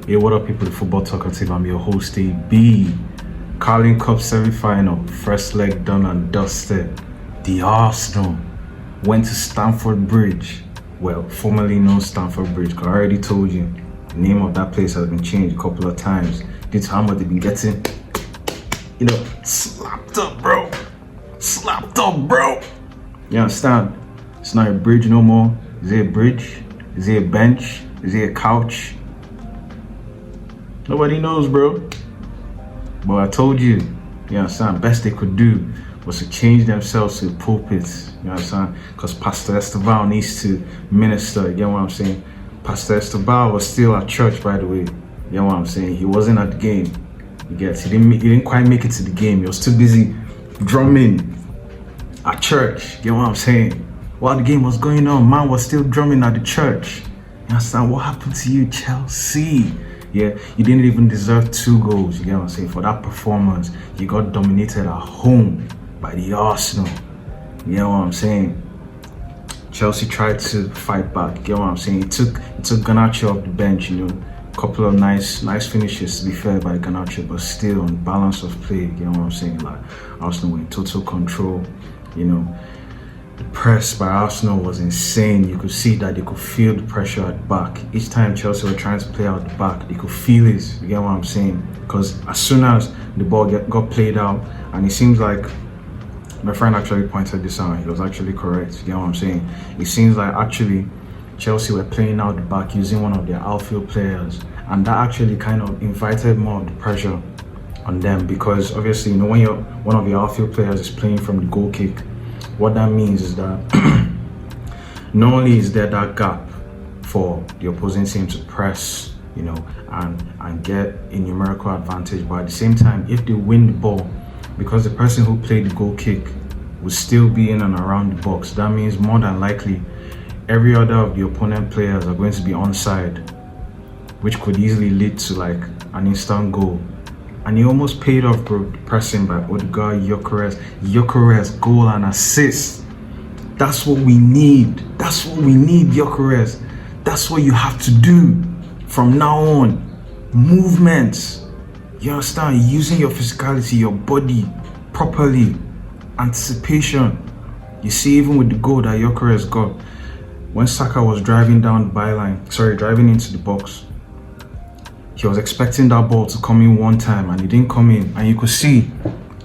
Hey, what up, people? The Football Talkative. I'm your host, AB. Carling Cup semi-final, first leg done and dusted. The Arsenal went to Stamford Bridge. Well, formerly known Stamford Bridge. I already told you, the name of that place has been changed a couple of times due to how much they've been getting, slapped up, bro. Slapped up, bro. You understand? It's not a bridge no more. Is it a bridge? Is it a bench? Is it a couch? Nobody knows, bro. But I told you, understand, best they could do was to change themselves to the pulpits, you understand? Because Pastor Esteban needs to minister, you get what I'm saying? Pastor Esteban was still at church, by the way, you get what I'm saying? He wasn't at the game, you get? He didn't quite make it to the game. He was too busy drumming at church, you get what I'm saying? While the game was going on, man was still drumming at the church. You understand? What happened to you, Chelsea? Yeah, you didn't even deserve 2 goals, you get what I'm saying? For that performance, you got dominated at home by the Arsenal. You get what I'm saying? Chelsea tried to fight back, you get what I'm saying? It took Garnacho off the bench, a couple of nice finishes, to be fair, by Garnacho, but still on balance of play, you get what I'm saying? Like, Arsenal were in total control, The press by Arsenal was insane. You could see that they could feel the pressure at the back. Each time Chelsea were trying to play out the back, they could feel it. You get what I'm saying? Because as soon as the ball got played out, and it seems like my friend actually pointed this out. He was actually correct. You get what I'm saying? It seems like actually Chelsea were playing out the back using one of their outfield players, and that actually kind of invited more of the pressure on them, because obviously when one of your outfield players is playing from the goal kick, what that means is that not only is there that gap for the opposing team to press, and get a numerical advantage, but at the same time, if they win the ball, because the person who played the goal kick will still be in and around the box, that means more than likely every other of the opponent players are going to be onside, which could easily lead to like an instant goal. And he almost paid off, bro. Pressing by Odegaard, Gyökeres, goal and assist. That's what we need. That's what we need, Gyökeres. That's what you have to do from now on. Movements. You understand? Using your physicality, your body properly. Anticipation. You see, even with the goal that Gyökeres got, when Saka was driving into the box, he was expecting that ball to come in one time and it didn't come in, and you could see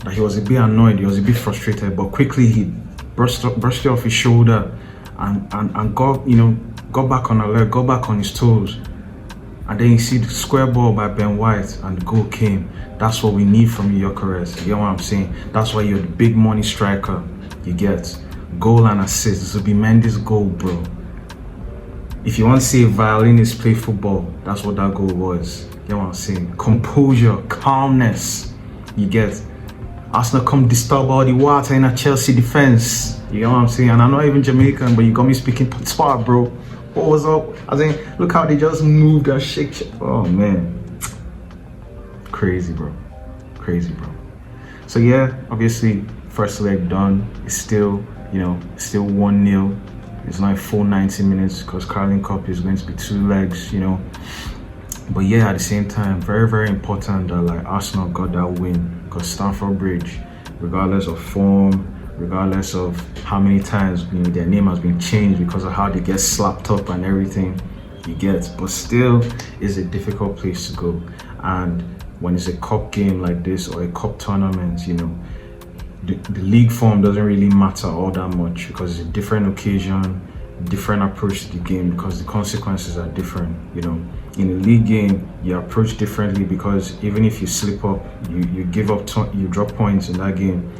that he was a bit annoyed, he was a bit frustrated, but quickly he brushed it off his shoulder and got back on alert, got back on his toes, and then you see the square ball by Ben White and the goal came. That's what we need from you, Gyökeres. You get what I'm saying? That's why you're the big money striker. You get goal and assist. This will be Mendy's goal, bro. If you want to see a violinist play football, that's what that goal was. You know what I'm saying? Composure, calmness. You get? Arsenal come disturb all the water in a Chelsea defense. You know what I'm saying? And I'm not even Jamaican, but you got me speaking patois, bro. What was up? I think, look how they just moved and shake. Oh man, crazy, bro. Crazy, bro. So yeah, obviously, first leg done. It's still, still 1-0. It's not a full 90 minutes because Carling Cup is going to be 2 legs, But yeah, at the same time, very, very important that Arsenal got that win, because Stamford Bridge, regardless of form, regardless of how many times their name has been changed because of how they get slapped up and everything, you get, but still is a difficult place to go. And when it's a cup game like this or a cup tournament, the league form doesn't really matter all that much, because it's a different occasion, different approach to the game, because the consequences are different. In a league game, you approach differently, because even if you slip up, you give up, you drop points in that game,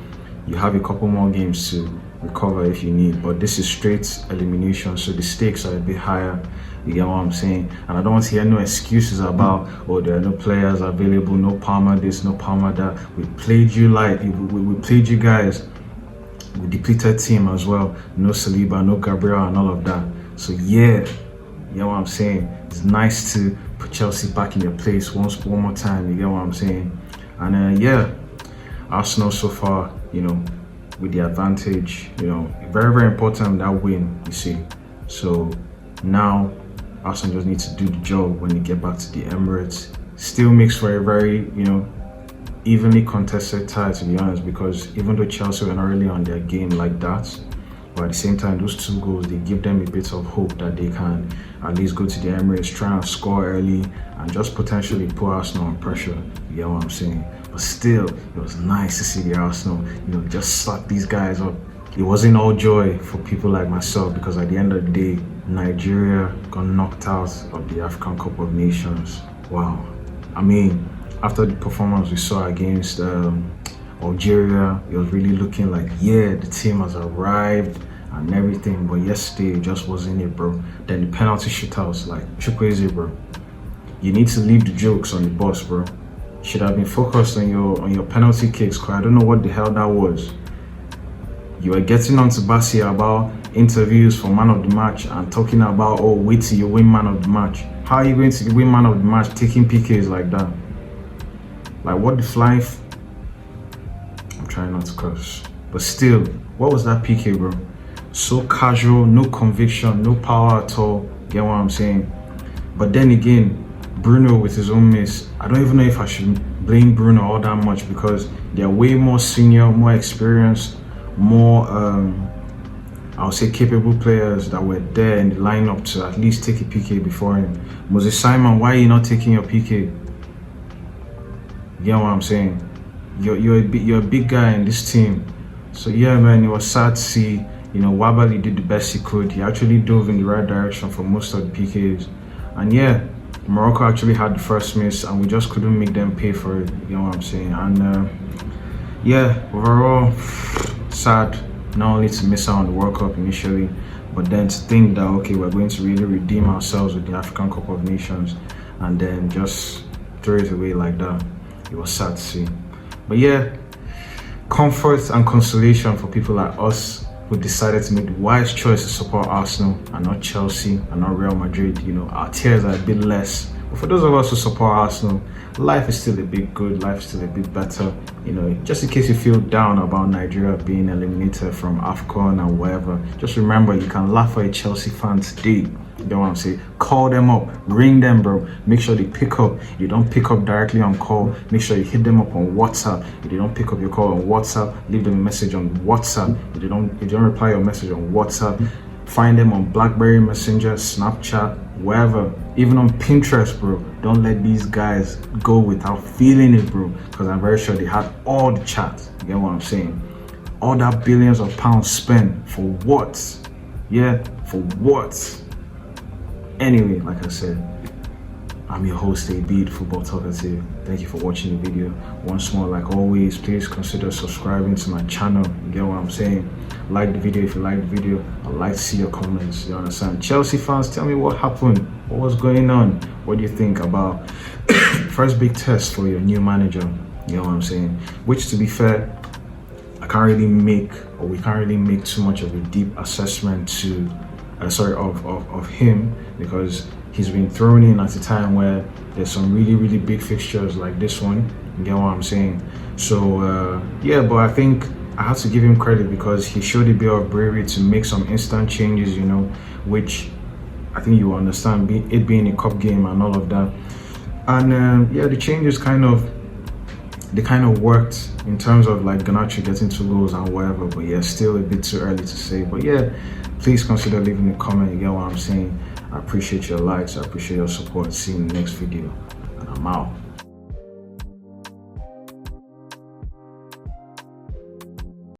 you have a couple more games to recover if you need. But this is straight elimination, so the stakes are a bit higher. You get what I'm saying? And I don't want to hear no excuses about, there are no players available, no Palmer this, no Palmer that. We played you we played you guys with depleted team as well. No Saliba, no Gabriel and all of that. So yeah, you know what I'm saying? It's nice to put Chelsea back in their place one more time, you get what I'm saying? And Arsenal so far, with the advantage, very, very important, that win, you see. So now Arsenal just need to do the job when they get back to the Emirates. Still makes for a very, evenly contested tie, to be honest, because even though Chelsea were not really on their game like that, but at the same time, those 2 goals, they give them a bit of hope that they can at least go to the Emirates, try and score early, and just potentially put Arsenal on pressure. You get what I'm saying? But still, it was nice to see the Arsenal, just slap these guys up. It wasn't all joy for people like myself, because at the end of the day, Nigeria got knocked out of the African Cup of Nations. Wow. I mean, after the performance we saw against Algeria, it was really looking like, yeah, the team has arrived and everything, but yesterday it just wasn't it, bro. Then the penalty shootouts, like, Chukwueze, bro. You need to leave the jokes on the bus, bro. You should have been focused on your penalty kicks, because I don't know what the hell that was. You were getting on to Basia about interviews for man of the match and talking about, oh, wait till you win man of the match. How are you going to win man of the match taking PKs like that? Like, what the flying I'm trying not to curse. But still, what was that PK, bro? So casual, no conviction, no power at all. Get what I'm saying? But then again, Bruno with his own miss. I don't even know if I should blame Bruno all that much, because they're way more senior, more experienced, more, I would say, capable players that were there in the lineup to at least take a PK before him. Moses Simon, why are you not taking your PK? You get what I'm saying? You're a big guy in this team. So yeah, man, it was sad to see. Wabali did the best he could. He actually dove in the right direction for most of the PKs. And yeah, Morocco actually had the first miss, and we just couldn't make them pay for it. You know what I'm saying? And yeah, overall, sad not only to miss out on the World Cup initially, but then to think that, okay, we're going to really redeem ourselves with the African Cup of Nations, and then just throw it away like that. It was sad to see. But yeah, comfort and consolation for people like us who decided to make the wise choice to support Arsenal and not Chelsea and not Real Madrid. Our tears are a bit less. But for those of us who support Arsenal, life is still a bit good, life is still a bit better. Just in case you feel down about Nigeria being eliminated from AFCON and whatever, just remember you can laugh at a Chelsea fan today. You know what I'm saying? Call them up, ring them, bro. Make sure they pick up. If you don't pick up directly on call, make sure you hit them up on WhatsApp. If they don't pick up your call on WhatsApp, leave them a message on WhatsApp. If you don't reply your message on WhatsApp, find them on BlackBerry Messenger, Snapchat, wherever, even on Pinterest, bro. Don't let these guys go without feeling it, bro, because I'm very sure they had all the chat. You get what I'm saying? All that billions of pounds spent for what? Yeah, for what? Anyway, like I said, I'm your host, AB, the Football Talkative. Thank you for watching the video. Once more, like always, please consider subscribing to my channel. You get what I'm saying? Like the video if you like the video. I'd like to see your comments. You understand? Chelsea fans, tell me what happened. What was going on? What do you think about first big test for your new manager? You know what I'm saying? Which, to be fair, we can't really make too much of a deep assessment to of him, because he's been thrown in at a time where there's some really big fixtures like this one. You get what I'm saying? So yeah, but I think I have to give him credit, because he showed a bit of bravery to make some instant changes, which I think you understand, it being a cup game and all of that. And yeah, the changes kind of worked in terms of like Garnacho getting 2 goals and whatever, but yeah, still a bit too early to say. But yeah, please consider leaving a comment. You get what I'm saying? I appreciate your likes, I appreciate your support. See you in the next video, and I'm out.